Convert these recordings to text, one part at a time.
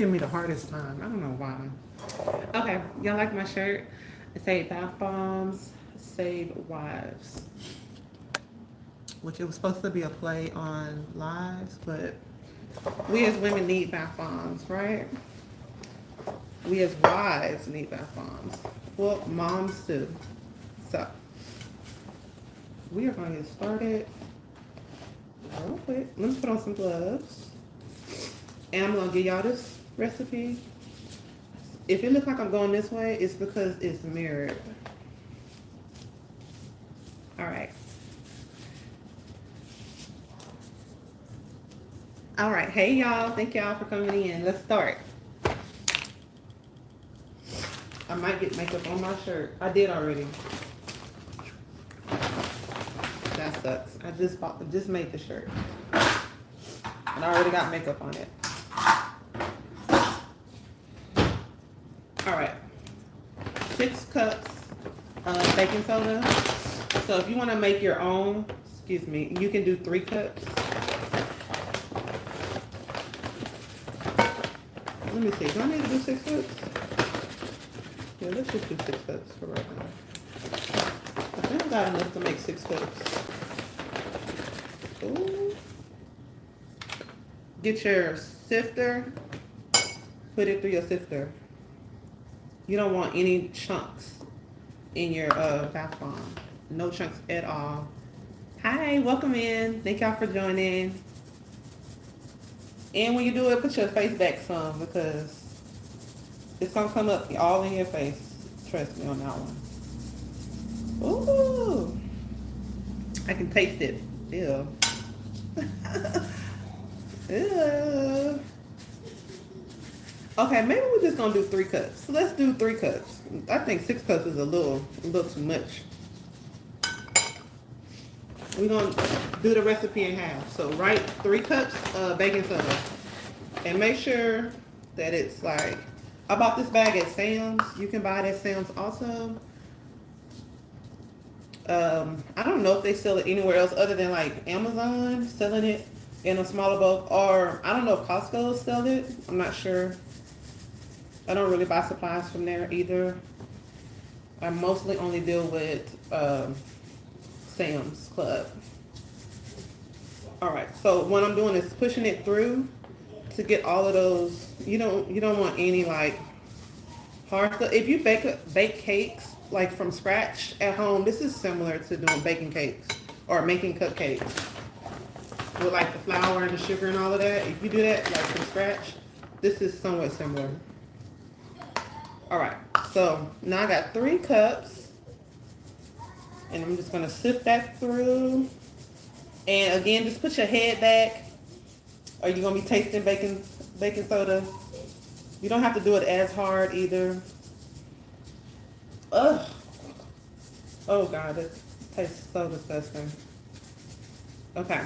Give me the hardest time. I don't know why. Okay, y'all like my shirt? It say bath bombs, save wives. Which it was supposed to be a play on lives, but we as women need bath bombs, right? We as wives need bath bombs. Well, moms too. So we are going to get started real quick. Let me put on some gloves. And I'm going to give y'all this recipe. If it looks like I'm going this way, it's because it's mirrored. All right. All right. Hey, y'all. Thank y'all for coming in. Let's start. I might get makeup on my shirt. I did already. That sucks. I just made the shirt. And I already got makeup on it. All right. 6 cups of baking soda. So if you want to make your own, excuse me, you can do 3 cups. Let me see. Do I need to do 6 cups? Yeah, let's just do 6 cups for right now. I think I got enough to make 6 cups. Ooh. Get your sifter. Put it through your sifter. You don't want any chunks in your bath bomb. No chunks at all. Hi, welcome in. Thank y'all for joining. And when you do it, put your face back some because it's gonna come up all in your face. Trust me on that one. Ooh, I can taste it. Ew. Ew. Okay, maybe we're just gonna do 3 cups. So let's do 3 cups. I think 6 cups is a little too much. We're gonna do the recipe in half. So write 3 cups of baking soda, and make sure that it's like, I bought this bag at Sam's. You can buy it at Sam's also. I don't know if they sell it anywhere else other than like Amazon selling it in a smaller bulk, or I don't know if Costco sell it. I'm not sure. I don't really buy supplies from there either. I mostly only deal with Sam's Club. All right, so what I'm doing is pushing it through to get all of those. You don't want any like hard stuff. If you bake cakes like from scratch at home, this is similar to doing baking cakes or making cupcakes with like the flour and the sugar and all of that. If you do that like from scratch, this is somewhat similar. All right, so now I got 3 cups, and I'm just gonna sift that through. And again, just put your head back, or you're gonna be tasting baking soda. You don't have to do it as hard either. Ugh. Oh God, it tastes so disgusting. Okay.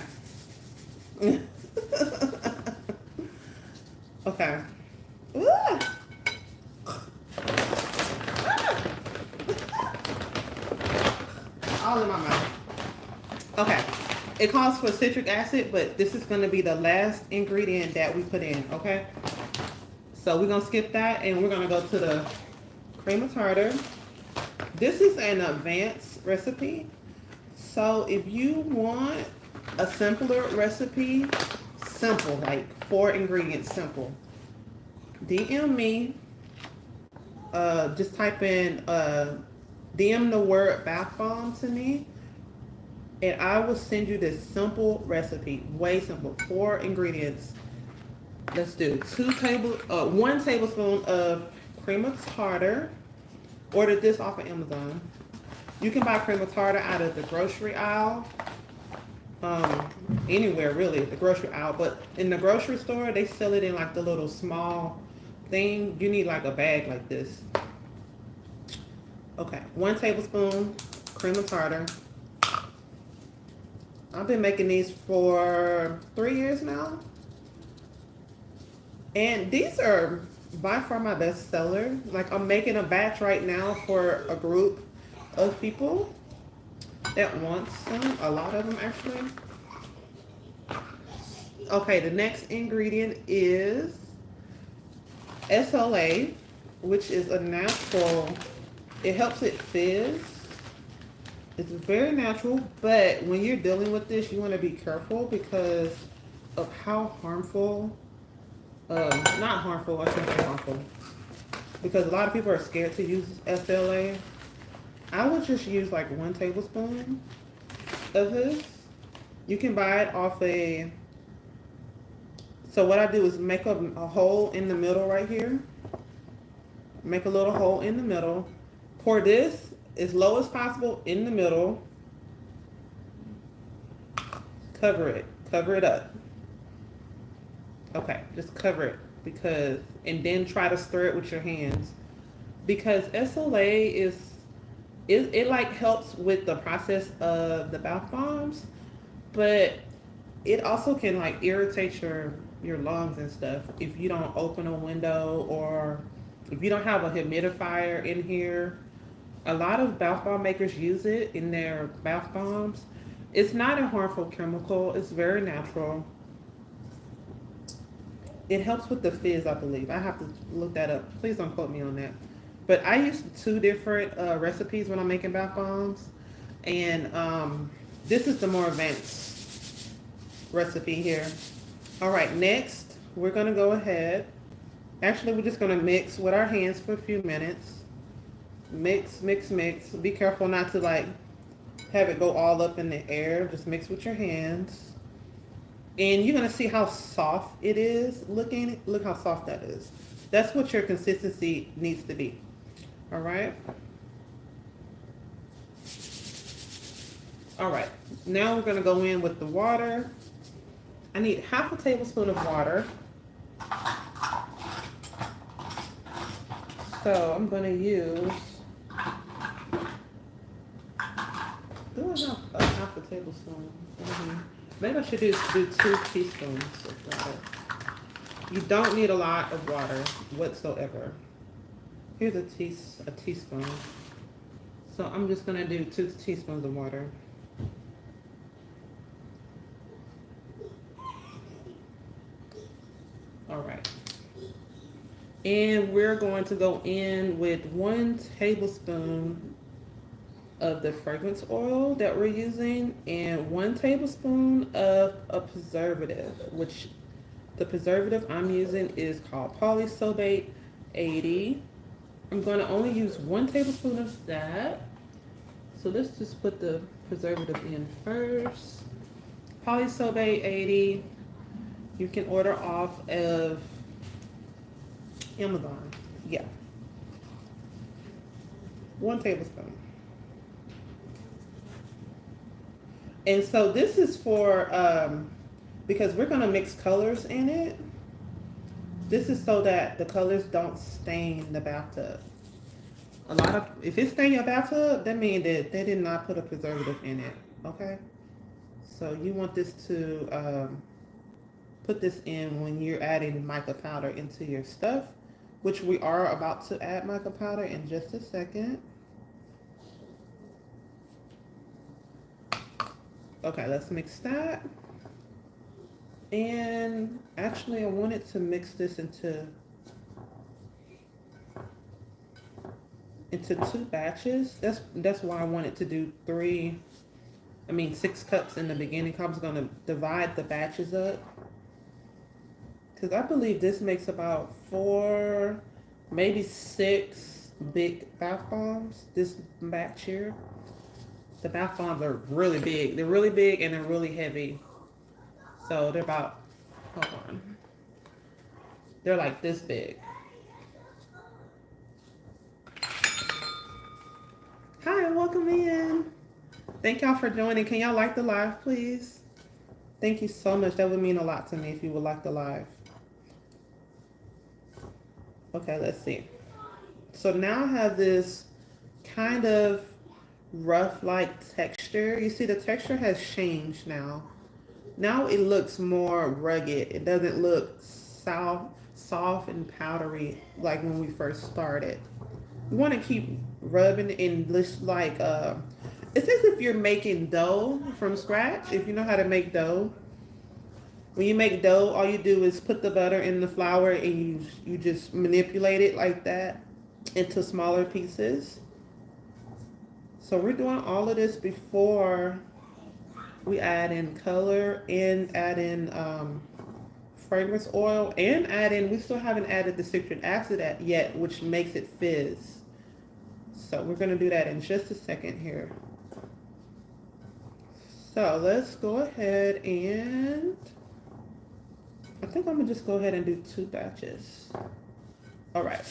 Okay. Ooh. All in my mouth. Okay. It calls for citric acid, but this is going to be the last ingredient that we put in, okay? So we're going to skip that, and we're going to go to the cream of tartar. This is an advanced recipe. So if you want a simpler recipe, simple, like 4 ingredients, simple, DM me. Just type in, DM the word bath bomb to me, and I will send you this simple recipe, way simple, 4 ingredients. Let's do 1 tablespoon of cream of tartar. Ordered this off of Amazon. You can buy cream of tartar out of the grocery aisle, anywhere really, the grocery aisle. But in the grocery store, they sell it in like the little small thing. You need like a bag like this. Okay, 1 tablespoon cream of tartar. I've been making these for 3 years now. And these are by far my best seller. Like, I'm making a batch right now for a group of people that wants some. A lot of them actually. Okay, the next ingredient is SLA, which is a natural, it helps it fizz. It's very natural, but when you're dealing with this, you want to be careful because of how harmful, not harmful, I shouldn't say harmful, because a lot of people are scared to use SLA. I would just use like 1 tablespoon of this. You can buy it off so what I do is make a hole in the middle right here. Make a little hole in the middle. Pour this as low as possible in the middle. Cover it up. Okay, just cover it and then try to stir it with your hands. Because SLA it like helps with the process of the bath bombs, but it also can like irritate your lungs and stuff if you don't open a window or if you don't have a humidifier in here. A lot of bath bomb makers use it in their bath bombs. It's not a harmful chemical. It's very natural. It helps with the fizz, I believe. I have to look that up. Please don't quote me on that. But I use 2 different recipes when I'm making bath bombs. And this is the more advanced recipe here. All right, next, we're going to go ahead. Actually, we're just going to mix with our hands for a few minutes. Mix, mix, mix. Be careful not to like have it go all up in the air. Just mix with your hands. And you're going to see how soft it is. Look how soft that is. That's what your consistency needs to be. All right. All right. Now we're going to go in with the water. I need half a tablespoon of water. So I'm going to use half a tablespoon. Maybe I should do 2 teaspoons of water. You don't need a lot of water whatsoever. Here's a teaspoon. So I'm just going to do 2 teaspoons of water. All right. And we're going to go in with 1 tablespoon of the fragrance oil that we're using and 1 tablespoon of a preservative, which the preservative I'm using is called Polysorbate 80. I'm going to only use 1 tablespoon of that. So let's just put the preservative in first. Polysorbate 80. You can order off of Amazon. Yeah. 1 tablespoon. And so this is for, because we're going to mix colors in it. This is so that the colors don't stain the bathtub. If it stains your bathtub, that means that they did not put a preservative in it. Okay? So you want this to put this in when you're adding mica powder into your stuff, which we are about to add mica powder in just a second. Okay, let's mix that. And actually I wanted to mix this into 2 batches. That's why I wanted to do 6 cups in the beginning. I was gonna divide the batches up. Because I believe this makes about 4, maybe 6 big bath bombs, this batch here. The bath bombs are really big. They're really big and they're really heavy. So they're about, hold on. They're like this big. Hi, welcome in. Thank y'all for joining. Can y'all like the live, please? Thank you so much. That would mean a lot to me if you would like the live. Okay, let's see. So now I have this kind of rough-like texture. You see the texture has changed now. Now it looks more rugged. It doesn't look soft and powdery like when we first started. You want to keep rubbing and just like, it's as if you're making dough from scratch. If you know how to make dough, When you make dough, all you do is put the butter in the flour and you just manipulate it like that into smaller pieces. So we're doing all of this before we add in color and add in fragrance oil and add in, we still haven't added the citric acid yet, which makes it fizz. So we're going to do that in just a second here. So let's go ahead and, I think I'm going to just go ahead and do 2 batches. All right.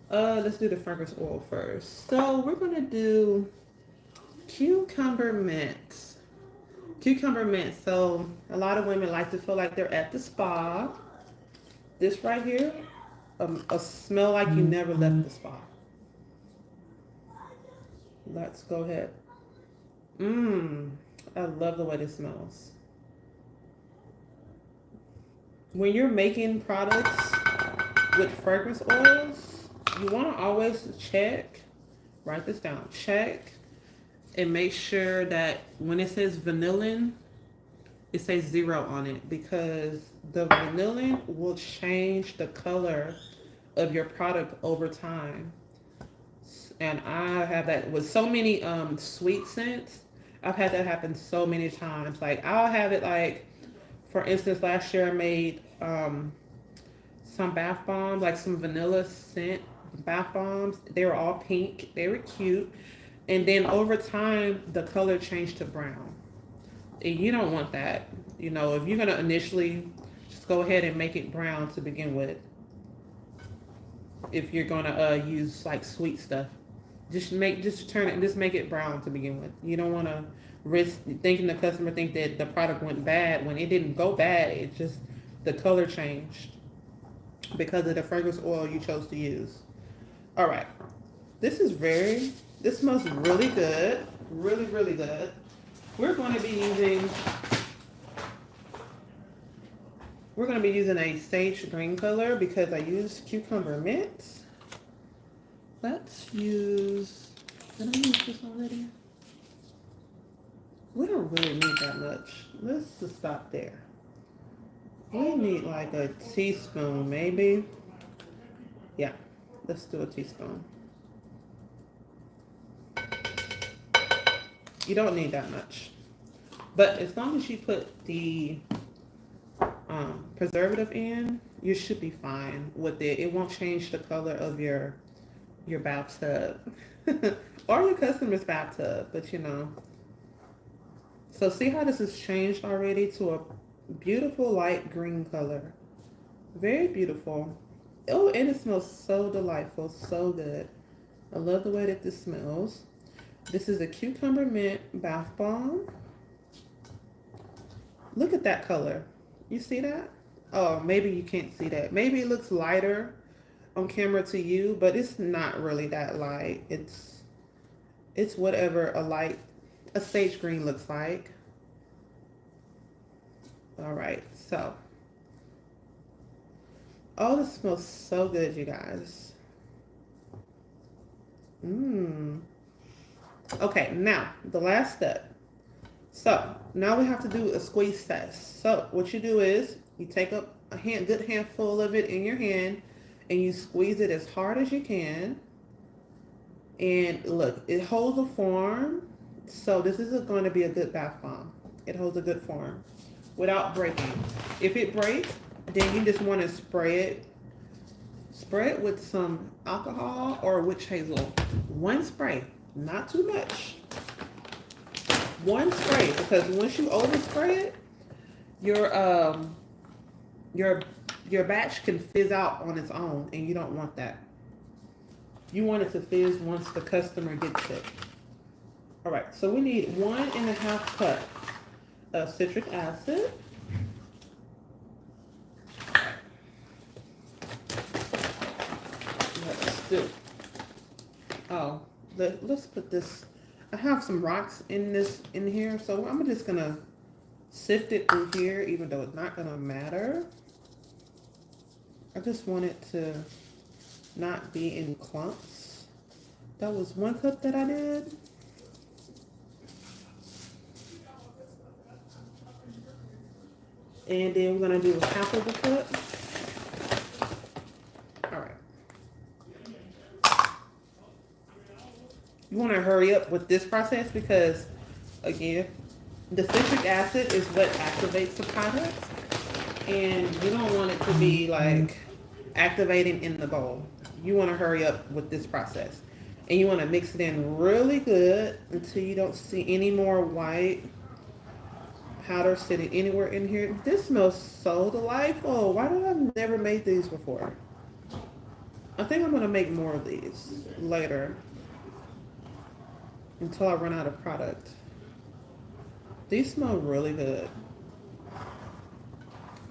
Let's do the fragrance oil first. So we're going to do cucumber mint. Cucumber mint. So a lot of women like to feel like they're at the spa. This right here, a smell like you never left the spa. Let's go ahead. I love the way this smells. When you're making products with fragrance oils, you want to always check, write this down, check and make sure that when it says vanillin, it says 0 on it, because the vanillin will change the color of your product over time. And I have that with so many sweet scents. I've had that happen so many times. Like I'll have it like, for instance, last year I made some bath bombs, like some vanilla scent bath bombs. They were all pink. They were cute. And then over time, the color changed to brown. And you don't want that. You know, if you're going to initially just go ahead and make it brown to begin with. If you're going to use like sweet stuff, just make it brown to begin with. You don't want to risk thinking the customer think that the product went bad when it didn't go bad. It just, the color changed because of the fragrance oil you chose to use. All right. This smells really good. Really, really good. We're going to be using a sage green color because I used cucumber mint. Let's use, did I use this already? We don't really need that much. Let's just stop there. We need like a teaspoon, maybe. Yeah, let's do a teaspoon. You don't need that much. But as long as you put the preservative in, you should be fine with it. It won't change the color of your bathtub or your customer's bathtub, but you know. So see how this has changed already to a beautiful light green color. Very beautiful. Oh, and it smells so delightful, so good. I love the way that this smells. This is a cucumber mint bath bomb. Look at that color. You see that? Oh, maybe you can't see that. Maybe it looks lighter on camera to you, but it's not really that light. It's whatever a sage green looks like. All right, so. Oh, this smells so good, you guys. Okay, now the last step. So now we have to do a squeeze test. So what you do is you take up a good handful of it in your hand and you squeeze it as hard as you can. And look, it holds a form. So this is going to be a good bath bomb. It holds a good form without breaking. If it breaks, then you just want to spray it. Spray it with some alcohol or witch hazel. One spray, not too much. One spray, because once you overspray it, your batch can fizz out on its own, and you don't want that. You want it to fizz once the customer gets it. All right, so we need 1.5 cup of citric acid. Let's do. Oh, let's put this. I have some rocks in here, so I'm just gonna sift it through here, even though it's not gonna matter. I just want it to not be in clumps. That was 1 cup that I did. And then we're gonna do half of a cup. All right. You want to hurry up with this process because, again, the citric acid is what activates the product, and you don't want it to be like activating in the bowl. You want to hurry up with this process, and you want to mix it in really good until you don't see any more white powder sitting anywhere in here. This smells so delightful. Why did I never make these before? I think I'm gonna make more of these later until I run out of product. These smell really good.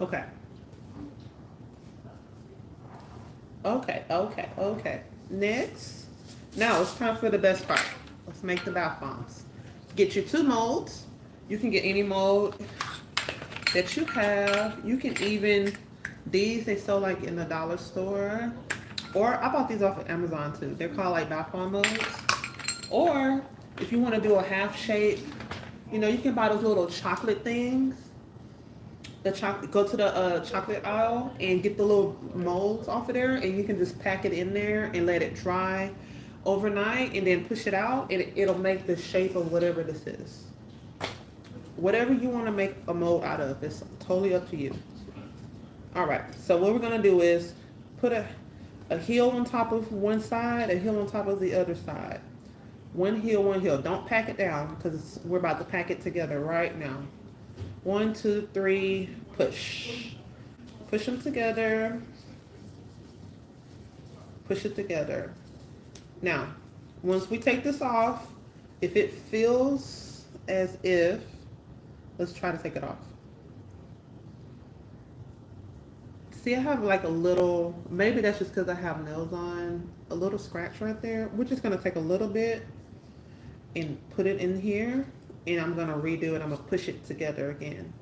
Okay. Okay. Next. Now it's time for the best part. Let's make the bath bombs. Get your 2 molds. You can get any mold that you have. You can even, these they sell like in the dollar store. Or I bought these off of Amazon too. They're called like bath bomb molds. Or if you want to do a half shape, you know, you can buy those little chocolate things. The chocolate, go to the chocolate aisle and get the little molds off of there, and you can just pack it in there and let it dry overnight, and then push it out, and it'll make the shape of whatever this is. Whatever you want to make a mold out of, it's totally up to you. All right, so what we're gonna do is put a heel on top of one side, a heel on top of the other side. One heel, one heel. Don't pack it down because we're about to pack it together right now. 1, 2, 3, push. Push them together. Push it together. Now, once we take this off, if it feels as if, let's try to take it off. See, I have like a little, maybe that's just because I have nails on, a little scratch right there. We're just gonna take a little bit and put it in here, and I'm gonna redo it. I'm gonna push it together again.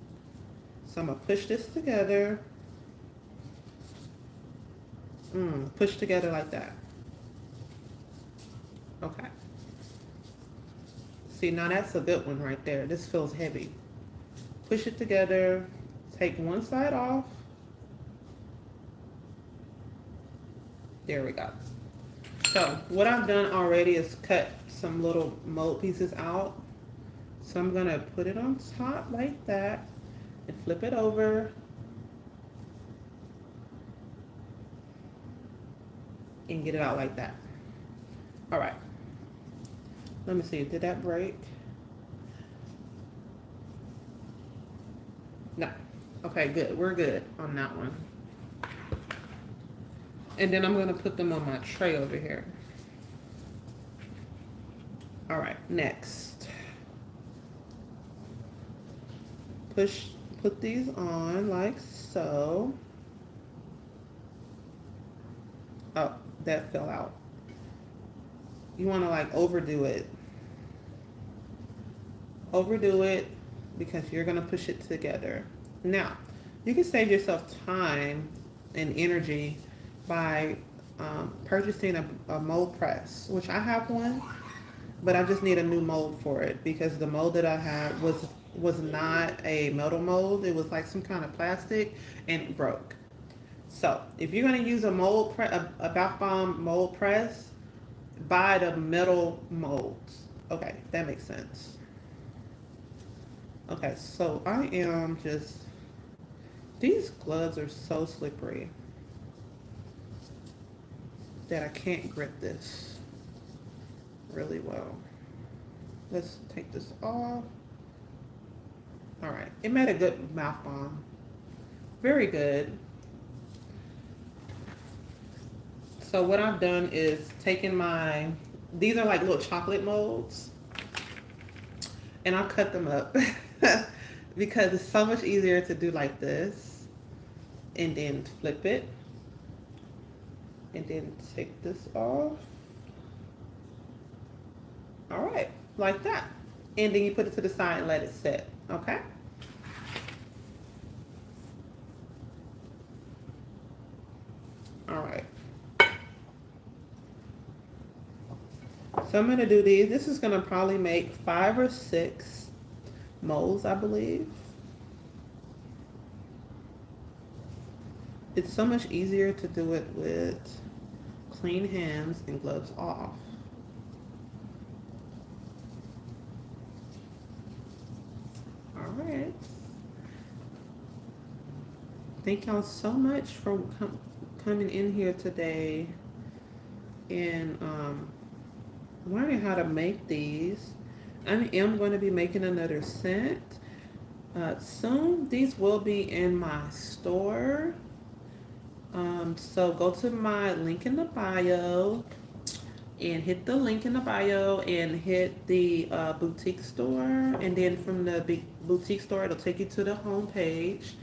So I'm gonna push this together. Push together like that. Okay. See, now that's a good one right there. This feels heavy. Push it together. Take one side off. There we go. So what I've done already is cut some little mold pieces out. So I'm gonna put it on top like that and flip it over. And get it out like that. All right. Let me see, did that break? No. Okay, good, we're good on that one. And then I'm gonna put them on my tray over here. All right, next. Put these on like so. Oh, that fell out. You wanna like overdo it. Overdo it because you're gonna push it together. Now, you can save yourself time and energy by purchasing a mold press, which I have one, but I just need a new mold for it because the mold that I had was not a metal mold. It was like some kind of plastic and it broke. So if you're gonna use a mold a bath bomb mold press, buy the metal molds. Okay, that makes sense. Okay, so I am just, these gloves are so slippery that I can't grip this really well. Let's take this off. All right, it made a good mouth bomb. Very good. So what I've done is taken these are like little chocolate molds, and I'll cut them up because it's so much easier to do like this and then flip it and then take this off. All right, like that. And then you put it to the side and let it set, okay? All right. So I'm gonna do these. This is gonna probably make 5 or 6 molds, I believe. It's so much easier to do it with clean hands and gloves off. All right. Thank y'all so much for coming in here today and learning how to make these. I am going to be making another scent soon. These will be in my store. So go to my link in the bio and hit the link in the bio and hit the boutique store. And then from the boutique store, it'll take you to the home page.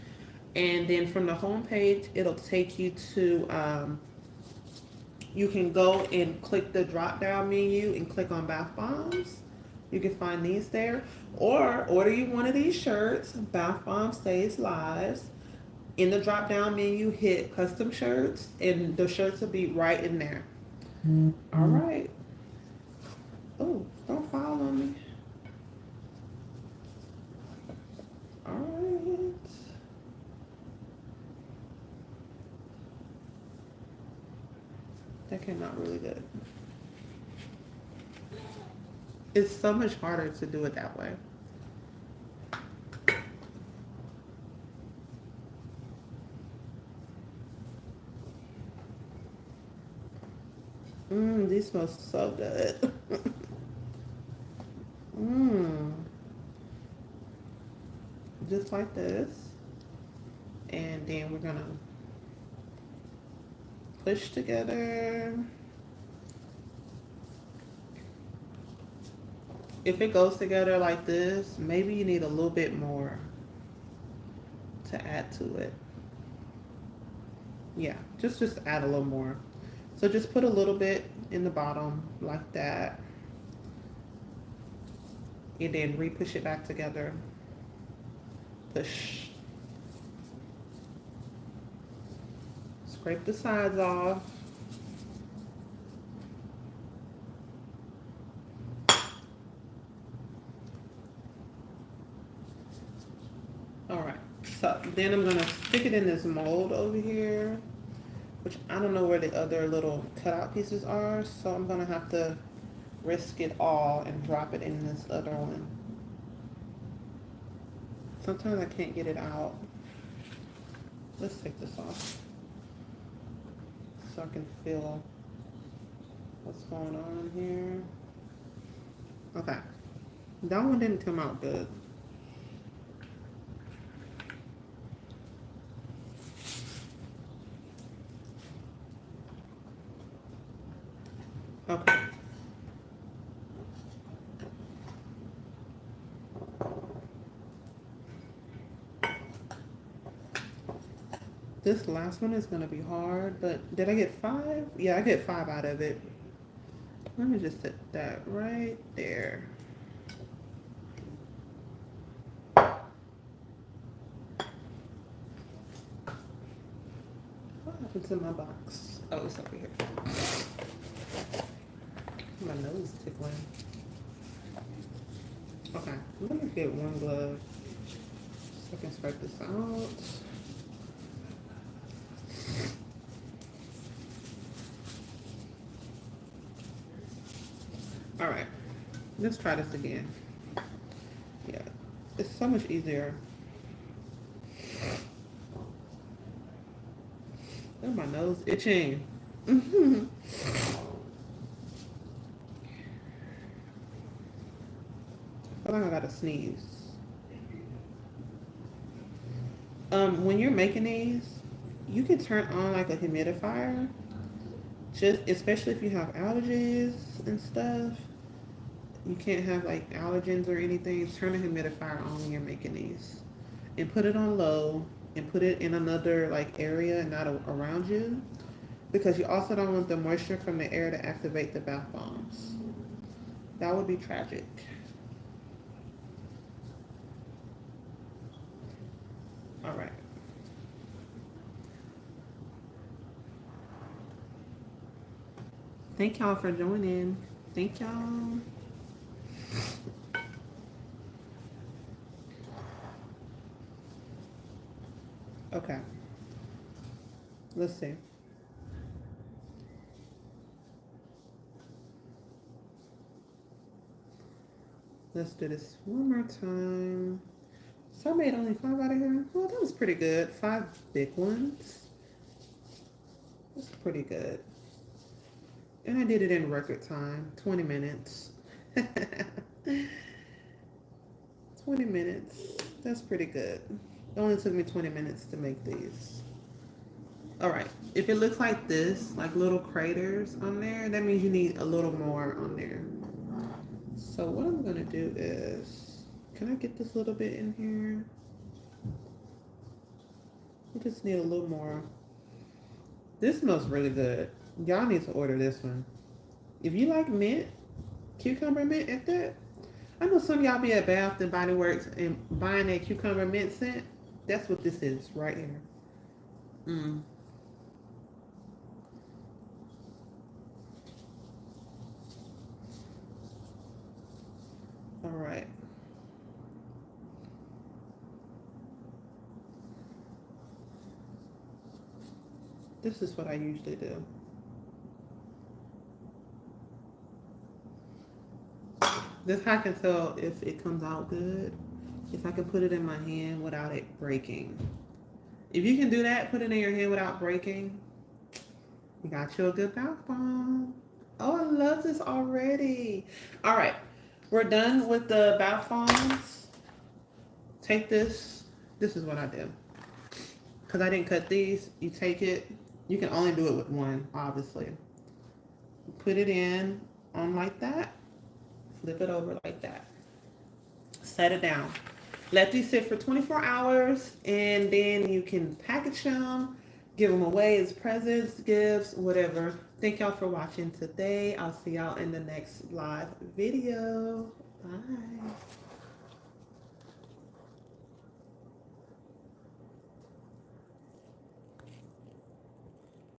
And then from the home page, it'll take you to, you can go and click the drop down menu and click on bath bombs. You can find these there. Or order you one of these shirts, Bath Bomb Stays Lives. In the drop down menu, hit custom shirts and the shirts will be right in there. All right. Oh, don't fall on me. All right. That came out really good. It's so much harder to do it that way. These smell so good. Just like this. And then we're gonna push together. If it goes together like this, maybe you need a little bit more to add to it. Yeah, just add a little more. So just put a little bit in the bottom like that. And then re-push it back together. Push. Scrape the sides off. Alright, so then I'm gonna stick it in this mold over here, which I don't know where the other little cutout pieces are, so I'm gonna have to risk it all and drop it in this other one. Sometimes I can't get it out. Let's take this off so I can feel what's going on here. Okay, that one didn't come out good. Okay. This last one is going to be hard, but did I get 5? Yeah, I get 5 out of it. Let me just set that right there. What happened to my box? Oh, it's over here. My nose tickling. Okay, let me get one glove so I can scrape this out. All right, let's try this again. Yeah, it's so much easier. Oh, my nose itching. I feel like I gotta sneeze. When you're making these, you can turn on like a humidifier, just especially if you have allergies and stuff. You can't have like allergens or anything. Turn a humidifier on when you're making these, and put it on low, and put it in another like area and not around you, because you also don't want the moisture from the air to activate the bath bombs. That would be tragic. All right. Thank y'all for joining. Thank y'all. Okay. Let's see. Let's do this one more time. So I made only 5 out of here. Well, that was pretty good. 5 big ones. That's pretty good. And I did it in record time, 20 minutes. 20 minutes. That's pretty good. It only took me 20 minutes to make these. All right. If it looks like this, like little craters on there, that means you need a little more on there. So what I'm going to do is, can I get this little bit in here? I just need a little more. This smells really good. Y'all need to order this one. If you like mint, cucumber mint at that, I know some of y'all be at Bath and Body Works and buying that cucumber mint scent. That's what this is right here. All right. This is what I usually do. This I can tell if it comes out good, if I can put it in my hand without it breaking. If you can do that, put it in your hand without breaking, you got you a good bath bomb. Oh, I love this already. All right, we're done with the bath bombs. Take this. This is what I do. Because I didn't cut these, you take it. You can only do it with one, obviously. Put it in on like that. Flip it over like that. Set it down. Let these sit for 24 hours, and then you can package them, give them away as presents, gifts, whatever. Thank y'all for watching today. I'll see y'all in the next live video. Bye.